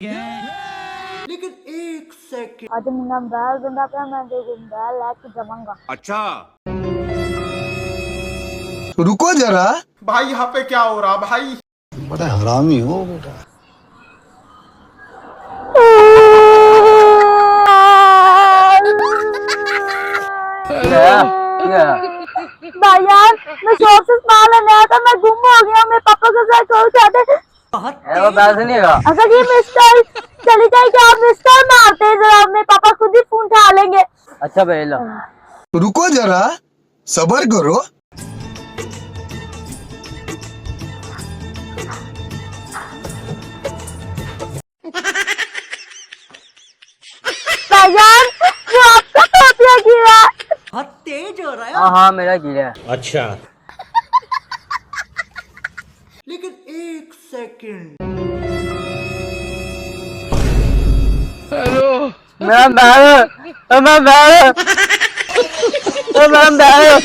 लेकिन एक सेकंड। आज मुन्ना बैल बंदा पे मैं देखूं बैल लेके जमाऊंगा। अच्छा रुको जरा। भाई यहाँ पे क्या हो रहा भाई? बड़ा हरामी हो बेटा। भाईजान मैं शॉप से सामान लेने आया था, मैं गुम हो गया। मेरे पापा के साथ कॉल चाहते वो पैसे नहीं है। अगर ये मिस्टर चली जाए कि आप मिस्टर मारते हैं, जरा मेरे पापा खुद ही फोन उठा लेंगे। अच्छा भाई लो। रुको जरा, सबर करो। भाईजान वो आपका टोपिया गिरा। बहुत तेज हो रहा है। हाँ हाँ मेरा गिरा है। अच्छा लेकिन एक सेकंड। मेरा बैग, मेरा बैग, मेरा बैग।